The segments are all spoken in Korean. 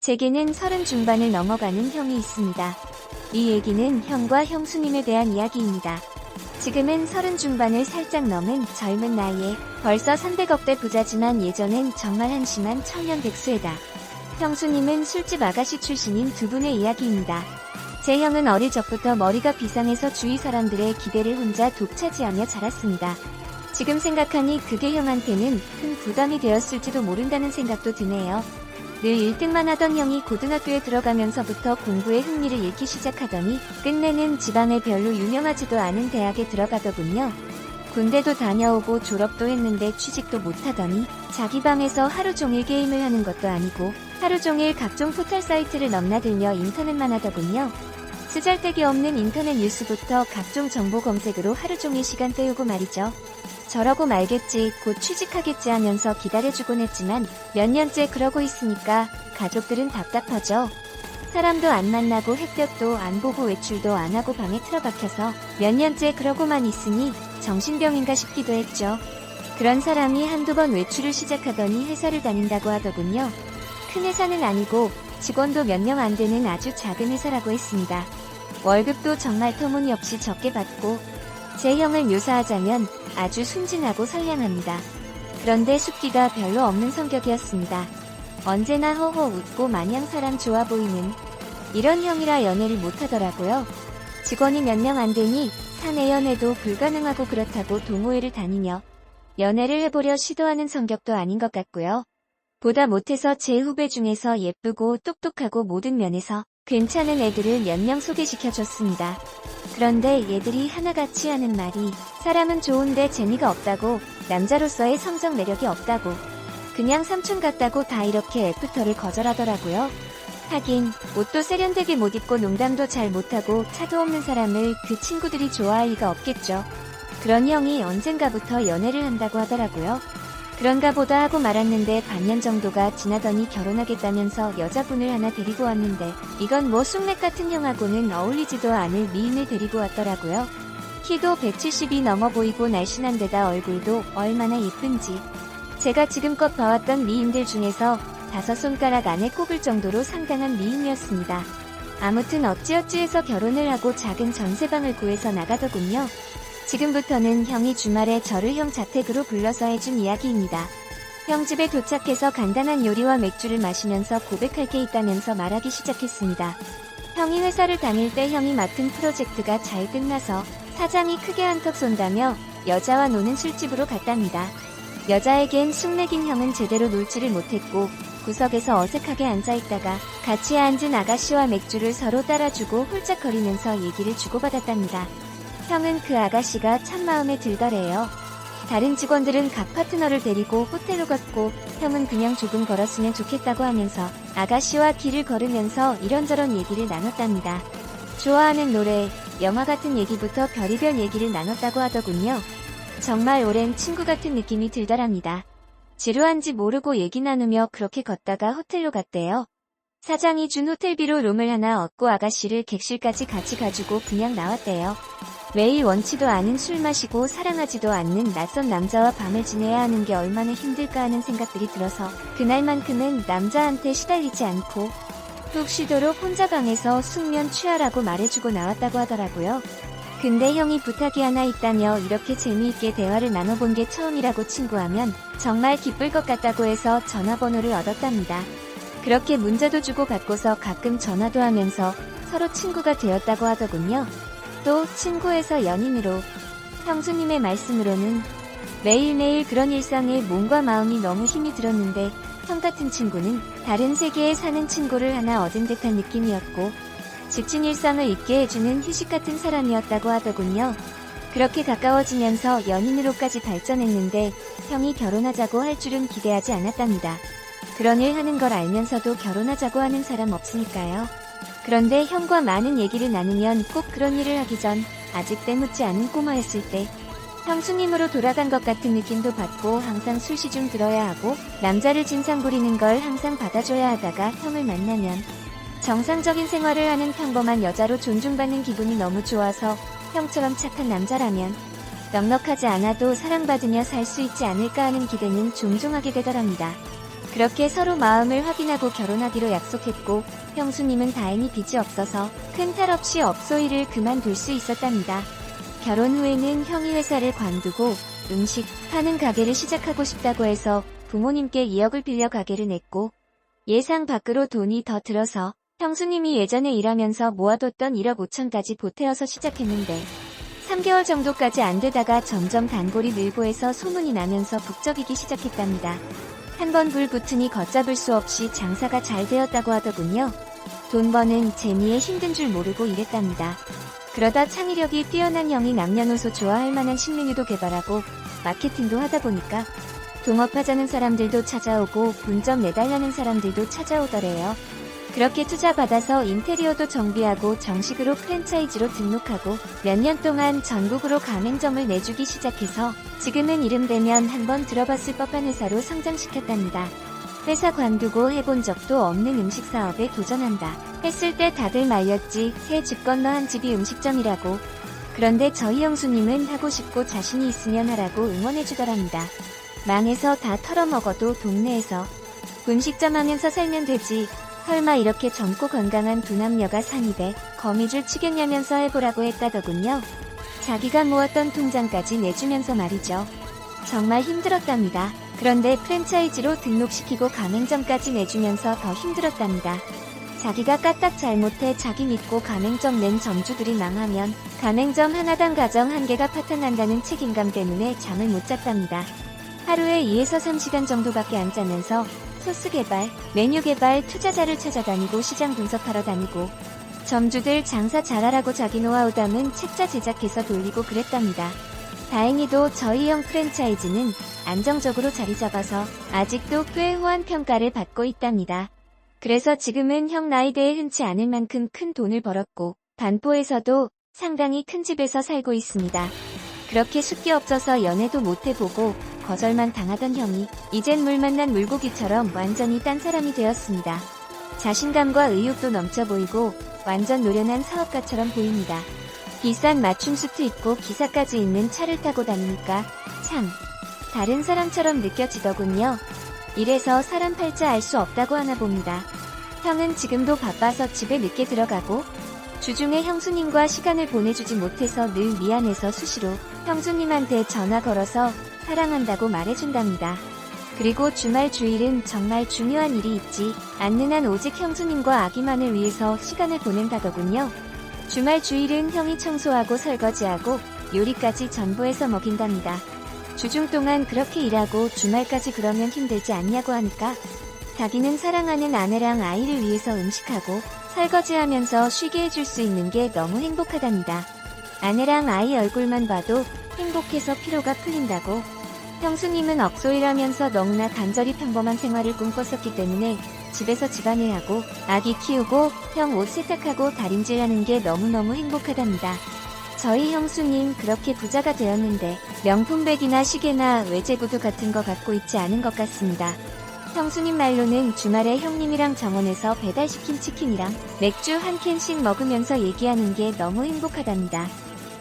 제게는 30 중반을 넘어가는 형이 있습니다. 이 얘기는 형과 형수님에 대한 이야기입니다. 지금은 30 중반을 살짝 넘은 젊은 나이에 벌써 300억대 부자지만 예전엔 정말 한심한 청년 백수애다. 형수님은 술집 아가씨 출신인 두 분의 이야기입니다. 제 형은 어릴 적부터 머리가 비상해서 주위 사람들의 기대를 혼자 독차지하며 자랐습니다. 지금 생각하니 그게 형한테는 큰 부담이 되었을지도 모른다는 생각도 드네요. 늘 1등만 하던 형이 고등학교에 들어가면서부터 공부에 흥미를 잃기 시작하더니 끝내는 지방에 별로 유명하지도 않은 대학에 들어가더군요. 군대도 다녀오고 졸업도 했는데 취직도 못하더니 자기 방에서 하루 종일 게임을 하는 것도 아니고 하루 종일 각종 포털 사이트를 넘나들며 인터넷만 하더군요. 쓰잘데기 없는 인터넷 뉴스부터 각종 정보 검색으로 하루 종일 시간 때우고 말이죠. 저러고 말겠지, 곧 취직하겠지 하면서 기다려주곤 했지만 몇 년째 그러고 있으니까 가족들은 답답하죠. 사람도 안 만나고 햇볕도 안 보고 외출도 안 하고 방에 틀어박혀서 몇 년째 그러고만 있으니 정신병인가 싶기도 했죠. 그런 사람이 한두 번 외출을 시작하더니 회사를 다닌다고 하더군요. 큰 회사는 아니고 직원도 몇 명 안 되는 아주 작은 회사라고 했습니다. 월급도 정말 터무니없이 적게 받고 제 형을 묘사하자면 아주 순진하고 선량합니다. 그런데 숫기가 별로 없는 성격이었습니다. 언제나 허허 웃고 마냥 사람 좋아 보이는 이런 형이라 연애를 못하더라고요. 직원이 몇 명 안 되니 사내 연애도 불가능하고 그렇다고 동호회를 다니며 연애를 해보려 시도하는 성격도 아닌 것 같고요. 보다 못해서 제 후배 중에서 예쁘고 똑똑하고 모든 면에서 괜찮은 애들을 몇 명 소개시켜줬습니다. 그런데 얘들이 하나같이 하는 말이 사람은 좋은데 재미가 없다고, 남자로서의 성적 매력이 없다고, 그냥 삼촌 같다고 다 이렇게 애프터를 거절하더라고요. 하긴 옷도 세련되게 못 입고 농담도 잘 못하고 차도 없는 사람을 그 친구들이 좋아할 리가 없겠죠. 그런 형이 언젠가부터 연애를 한다고 하더라고요. 그런가 보다 하고 말았는데 반년 정도가 지나더니 결혼하겠다면서 여자분을 하나 데리고 왔는데 이건 뭐 쑥맥 같은 형하고는 어울리지도 않을 미인을 데리고 왔더라고요. 키도 170이 넘어 보이고 날씬한 데다 얼굴도 얼마나 예쁜지. 제가 지금껏 봐왔던 미인들 중에서 5손가락 안에 꼽을 정도로 상당한 미인이었습니다. 아무튼 어찌어찌해서 결혼을 하고 작은 전세방을 구해서 나가더군요. 지금부터는 형이 주말에 저를 형 자택으로 불러서 해준 이야기입니다. 형 집에 도착해서 간단한 요리와 맥주를 마시면서 고백할 게 있다면서 말하기 시작했습니다. 형이 회사를 다닐 때 형이 맡은 프로젝트가 잘 끝나서 사장이 크게 한턱 쏜다며 여자와 노는 술집으로 갔답니다. 여자에겐 쑥맥인 형은 제대로 놀지를 못했고 구석에서 어색하게 앉아있다가 같이 앉은 아가씨와 맥주를 서로 따라주고 홀짝거리면서 얘기를 주고받았답니다. 형은 그 아가씨가 참 마음에 들더래요. 다른 직원들은 각 파트너를 데리고 호텔로 갔고 형은 그냥 조금 걸었으면 좋겠다고 하면서 아가씨와 길을 걸으면서 이런저런 얘기를 나눴답니다. 좋아하는 노래, 영화 같은 얘기부터 별의별 얘기를 나눴다고 하더군요. 정말 오랜 친구 같은 느낌이 들더랍니다. 지루한지 모르고 얘기 나누며 그렇게 걷다가 호텔로 갔대요. 사장이 준 호텔비로 룸을 하나 얻고 아가씨를 객실까지 같이 가지고 그냥 나왔대요. 매일 원치도 않은 술 마시고 사랑하지도 않는 낯선 남자와 밤을 지내야 하는 게 얼마나 힘들까 하는 생각들이 들어서 그날만큼은 남자한테 시달리지 않고 푹 쉬도록 혼자 방에서 숙면 취하라고 말해주고 나왔다고 하더라고요. 근데 형이 부탁이 하나 있다며 이렇게 재미있게 대화를 나눠본 게 처음이라고 친구하면 정말 기쁠 것 같다고 해서 전화번호를 얻었답니다. 그렇게 문자도 주고 받고서 가끔 전화도 하면서 서로 친구가 되었다고 하더군요. 또 친구에서 연인으로 형수님의 말씀으로는 매일매일 그런 일상에 몸과 마음이 너무 힘이 들었는데 형 같은 친구는 다른 세계에 사는 친구를 하나 얻은 듯한 느낌이었고 지친 일상을 잊게 해주는 휴식 같은 사람이었다고 하더군요. 그렇게 가까워지면서 연인으로까지 발전했는데 형이 결혼하자고 할 줄은 기대하지 않았답니다. 그런 일 하는 걸 알면서도 결혼하자고 하는 사람 없으니까요. 그런데 형과 많은 얘기를 나누면 꼭 그런 일을 하기 전 아직 때묻지 않은 꼬마였을 때 형수님으로 돌아간 것 같은 느낌도 받고 항상 술시 좀 들어야 하고 남자를 진상 부리는 걸 항상 받아줘야 하다가 형을 만나면 정상적인 생활을 하는 평범한 여자로 존중받는 기분이 너무 좋아서 형처럼 착한 남자라면 넉넉하지 않아도 사랑받으며 살 수 있지 않을까 하는 기대는 종종 하게 되더랍니다. 그렇게 서로 마음을 확인하고 결혼하기로 약속했고 형수님은 다행히 빚이 없어서 큰 탈 없이 업소일을 그만둘 수 있었답니다. 결혼 후에는 형이 회사를 관두고 음식 파는 가게를 시작하고 싶다고 해서 부모님께 2억을 빌려 가게를 냈고 예상 밖으로 돈이 더 들어서 형수님이 예전에 일하면서 모아뒀던 1억 5천까지 보태어서 시작했는데 3개월 정도까지 안 되다가 점점 단골이 늘고 해서 소문이 나면서 북적이기 시작했답니다. 한번 불 붙으니 걷잡을 수 없이 장사가 잘 되었다고 하더군요. 돈 버는 재미에 힘든 줄 모르고 일했답니다. 그러다 창의력이 뛰어난 형이 남녀노소 좋아할 만한 신메뉴도 개발하고 마케팅도 하다 보니까 동업하자는 사람들도 찾아오고 분점 내달라는 사람들도 찾아오더래요. 그렇게 투자받아서 인테리어도 정비하고 정식으로 프랜차이즈로 등록하고 몇 년 동안 전국으로 가맹점을 내주기 시작해서 지금은 이름 대면 한번 들어봤을 법한 회사로 성장시켰답니다. 회사 관두고 해본 적도 없는 음식 사업에 도전한다 했을 때 다들 말렸지. 새 집 건너 한 집이 음식점이라고. 그런데 저희 형수님은 하고 싶고 자신이 있으면 하라고 응원해주더랍니다. 망해서 다 털어먹어도 동네에서 음식점 하면서 살면 되지. 설마 이렇게 젊고 건강한 두 남녀가 산입에 거미줄 치겠냐면서 해보라고 했다더군요. 자기가 모았던 통장까지 내주면서 말이죠. 정말 힘들었답니다. 그런데 프랜차이즈로 등록시키고 가맹점까지 내주면서 더 힘들었답니다. 자기가 까딱 잘못해 자기 믿고 가맹점 낸 점주들이 망하면 가맹점 하나당 가정 1개가 파탄난다는 책임감 때문에 잠을 못 잤답니다. 하루에 2에서 3시간 정도밖에 안 자면서 소스 개발, 메뉴 개발, 투자자를 찾아다니고 시장 분석하러 다니고 점주들 장사 잘하라고 자기 노하우 담은 책자 제작해서 돌리고 그랬답니다. 다행히도 저희 형 프랜차이즈는 안정적으로 자리 잡아서 아직도 꽤 후한 평가를 받고 있답니다. 그래서 지금은 형 나이대에 흔치 않을 만큼 큰 돈을 벌었고 반포에서도 상당히 큰 집에서 살고 있습니다. 그렇게 숫기 없어서 연애도 못 해보고 거절만 당하던 형이 이젠 물 만난 물고기처럼 완전히 딴 사람이 되었습니다. 자신감과 의욕도 넘쳐 보이고 완전 노련한 사업가처럼 보입니다. 비싼 맞춤 수트 입고 기사까지 있는 차를 타고 다니니까 참 다른 사람처럼 느껴지더군요. 이래서 사람 팔자 알 수 없다고 하나 봅니다. 형은 지금도 바빠서 집에 늦게 들어가고 주중에 형수님과 시간을 보내주지 못해서 늘 미안해서 수시로 형수님한테 전화 걸어서 사랑한다고 말해준답니다. 그리고 주말 주일은 정말 중요한 일이 있지 않는 한 오직 형수님과 아기만을 위해서 시간을 보낸다더군요. 주말 주일은 형이 청소하고 설거지하고 요리까지 전부 해서 먹인답니다. 주중 동안 그렇게 일하고 주말까지 그러면 힘들지 않냐고 하니까 자기는 사랑하는 아내랑 아이를 위해서 음식하고 설거지하면서 쉬게 해줄 수 있는 게 너무 행복하답니다. 아내랑 아이 얼굴만 봐도 행복해서 피로가 풀린다고. 형수님은 억소일하면서 너무나 간절히 평범한 생활을 꿈꿨었기 때문에 집에서 집안일하고 아기 키우고 형 옷 세탁하고 다림질하는 게 너무너무 행복하답니다. 저희 형수님 그렇게 부자가 되었는데 명품백이나 시계나 외제구두 같은 거 갖고 있지 않은 것 같습니다. 형수님 말로는 주말에 형님이랑 정원에서 배달시킨 치킨이랑 맥주 한 캔씩 먹으면서 얘기하는 게 너무 행복하답니다.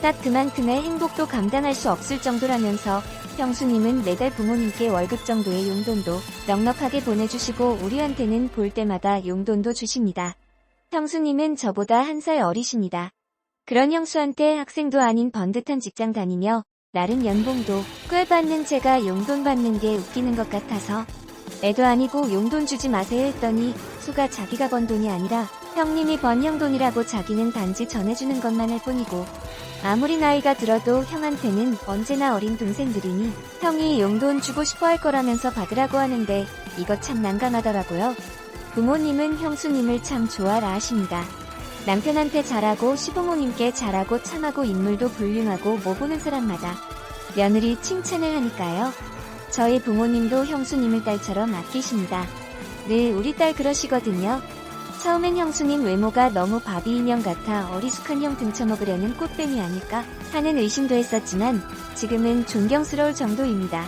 딱 그만큼의 행복도 감당할 수 없을 정도라면서 형수님은 매달 부모님께 월급 정도의 용돈도 넉넉하게 보내주시고 우리한테는 볼 때마다 용돈도 주십니다. 형수님은 저보다 1살 어리십니다. 그런 형수한테 학생도 아닌 번듯한 직장 다니며 나름 연봉도 꽤 받는 제가 용돈 받는 게 웃기는 것 같아서 애도 아니고 용돈 주지 마세요 했더니 수가 자기가 번 돈이 아니라 형님이 번 형돈이라고 자기는 단지 전해주는 것만 할 뿐이고 아무리 나이가 들어도 형한테는 언제나 어린 동생들이니 형이 용돈 주고 싶어 할 거라면서 받으라고 하는데 이거 참 난감하더라고요. 부모님은 형수님을 참 좋아라 하십니다. 남편한테 잘하고 시부모님께 잘하고 참하고 인물도 훌륭하고 뭐 보는 사람마다 며느리 칭찬을 하니까요. 저희 부모님도 형수님을 딸처럼 아끼십니다. 늘 우리 딸 그러시거든요. 처음엔 형수님 외모가 너무 바비 인형 같아 어리숙한 형 등쳐먹으려는 꽃뱀이 아닐까 하는 의심도 했었지만 지금은 존경스러울 정도입니다.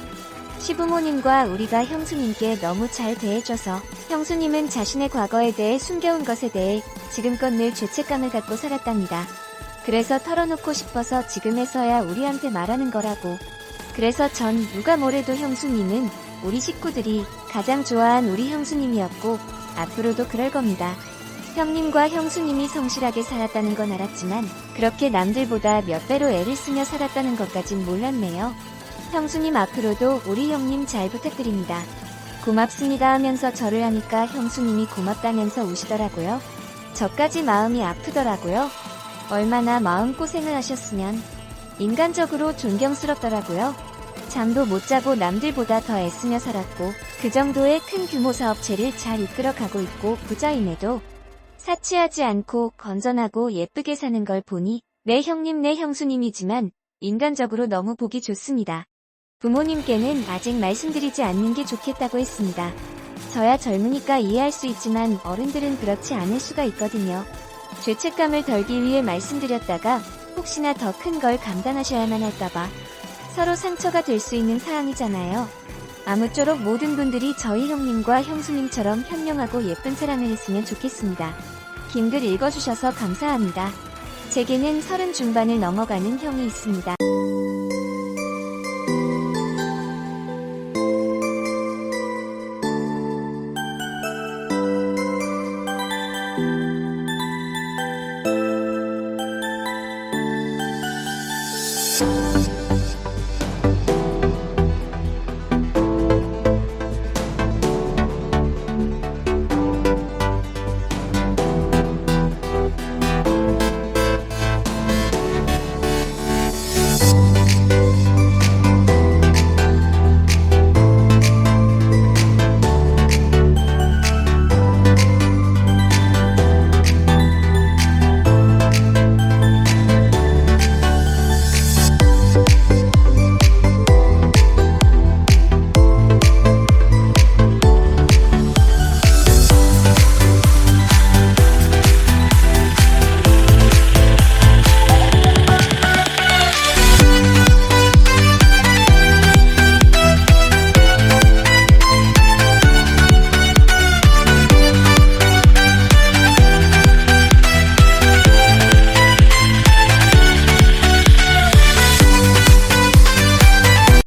시부모님과 우리가 형수님께 너무 잘 대해줘서 형수님은 자신의 과거에 대해 숨겨온 것에 대해 지금껏 늘 죄책감을 갖고 살았답니다. 그래서 털어놓고 싶어서 지금에서야 우리한테 말하는 거라고. 그래서 전 누가 뭐래도 형수님은 우리 식구들이 가장 좋아한 우리 형수님이었고 앞으로도 그럴 겁니다. 형님과 형수님이 성실하게 살았다는 건 알았지만 그렇게 남들보다 몇 배로 애를 쓰며 살았다는 것까진 몰랐네요. 형수님 앞으로도 우리 형님 잘 부탁드립니다. 고맙습니다 하면서 절을 하니까 형수님이 고맙다면서 우시더라고요. 저까지 마음이 아프더라고요. 얼마나 마음고생을 하셨으면. 인간적으로 존경스럽더라고요. 잠도 못 자고 남들보다 더 애쓰며 살았고 그 정도의 큰 규모 사업체를 잘 이끌어가고 있고 부자임에도 사치하지 않고 건전하고 예쁘게 사는 걸 보니 내 형님 내 형수님이지만 인간적으로 너무 보기 좋습니다. 부모님께는 아직 말씀드리지 않는 게 좋겠다고 했습니다. 저야 젊으니까 이해할 수 있지만 어른들은 그렇지 않을 수가 있거든요. 죄책감을 덜기 위해 말씀드렸다가 혹시나 더 큰 걸 감당하셔야만 할까봐 서로 상처가 될 수 있는 사항이잖아요. 아무쪼록 모든 분들이 저희 형님과 형수님처럼 현명하고 예쁜 사랑을 했으면 좋겠습니다. 긴 글 읽어주셔서 감사합니다. 제게는 30 중반을 넘어가는 형이 있습니다.